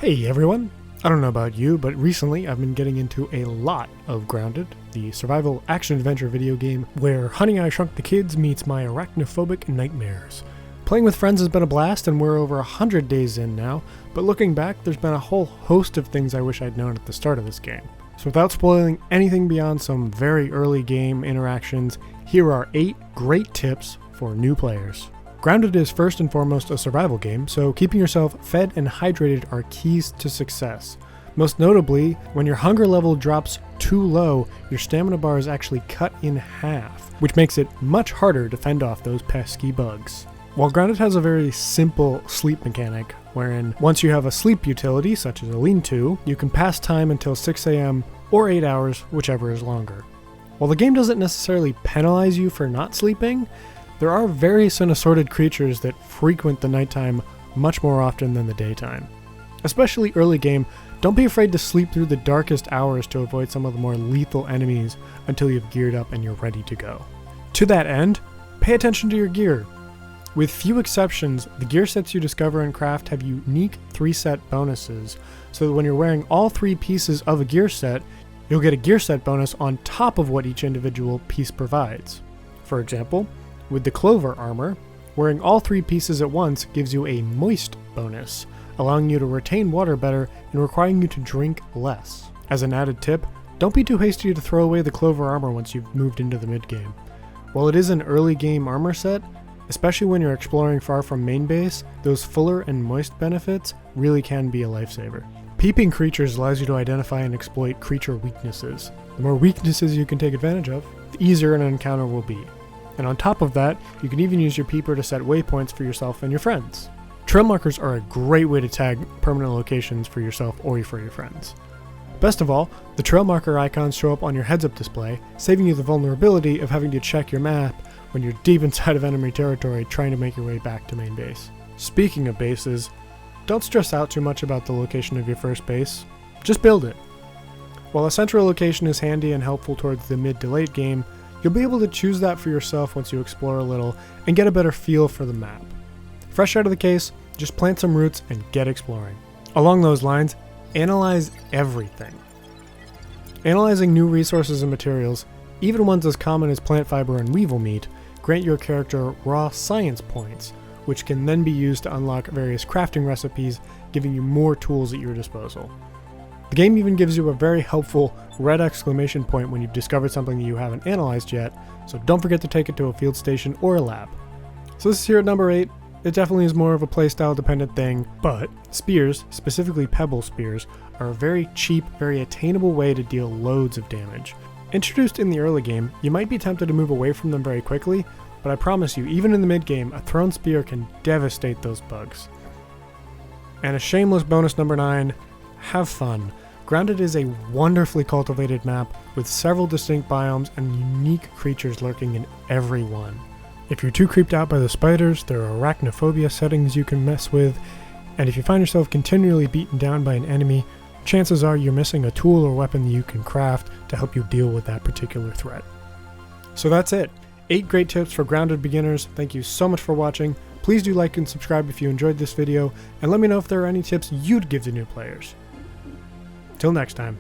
Hey everyone! I don't know about you, but recently I've been getting into a lot of Grounded, the survival action-adventure video game where Honey, I Shrunk the Kids meets my arachnophobic nightmares. Playing with friends has been a blast and we're over 100 days in now, but looking back there's been a whole host of things I wish I'd known at the start of this game. So without spoiling anything beyond some very early game interactions, here are 8 great tips for new players. Grounded is first and foremost a survival game, so keeping yourself fed and hydrated are keys to success. Most notably, when your hunger level drops too low, your stamina bar is actually cut in half, which makes it much harder to fend off those pesky bugs. While Grounded has a very simple sleep mechanic, wherein once you have a sleep utility, such as a lean-to, you can pass time until 6 AM or 8 hours, whichever is longer. While the game doesn't necessarily penalize you for not sleeping, there are various and assorted creatures that frequent the nighttime much more often than the daytime. Especially early game, don't be afraid to sleep through the darkest hours to avoid some of the more lethal enemies until you've geared up and you're ready to go. To that end, pay attention to your gear. With few exceptions, the gear sets you discover and craft have unique 3-set bonuses, so that when you're wearing all 3 pieces of a gear set, you'll get a gear set bonus on top of what each individual piece provides. For example, with the Clover armor, wearing all 3 pieces at once gives you a moist bonus, allowing you to retain water better and requiring you to drink less. As an added tip, don't be too hasty to throw away the Clover armor once you've moved into the mid-game. While it is an early game armor set, especially when you're exploring far from main base, those fuller and moist benefits really can be a lifesaver. Peeping creatures allows you to identify and exploit creature weaknesses. The more weaknesses you can take advantage of, the easier an encounter will be. And on top of that, you can even use your peeper to set waypoints for yourself and your friends. Trail markers are a great way to tag permanent locations for yourself or for your friends. Best of all, the trail marker icons show up on your heads-up display, saving you the vulnerability of having to check your map when you're deep inside of enemy territory trying to make your way back to main base. Speaking of bases, don't stress out too much about the location of your first base, just build it. While a central location is handy and helpful towards the mid to late game, you'll be able to choose that for yourself once you explore a little and get a better feel for the map. Fresh out of the case, just plant some roots and get exploring. Along those lines, analyze everything. Analyzing new resources and materials, even ones as common as plant fiber and weevil meat, grant your character raw science points, which can then be used to unlock various crafting recipes, giving you more tools at your disposal. The game even gives you a very helpful red exclamation point when you've discovered something that you haven't analyzed yet, so don't forget to take it to a field station or a lab. So this is here at number 8. It definitely is more of a playstyle dependent thing, but spears, specifically pebble spears, are a very cheap, very attainable way to deal loads of damage. Introduced in the early game, you might be tempted to move away from them very quickly, but I promise you, even in the mid game, a thrown spear can devastate those bugs. And a shameless bonus number 9, have fun. Grounded is a wonderfully cultivated map with several distinct biomes and unique creatures lurking in every one. If you're too creeped out by the spiders, there are arachnophobia settings you can mess with, and if you find yourself continually beaten down by an enemy, chances are you're missing a tool or weapon that you can craft to help you deal with that particular threat. So that's it. 8 great tips for Grounded beginners. Thank you so much for watching. Please do like and subscribe if you enjoyed this video, and let me know if there are any tips you'd give to new players. Till next time.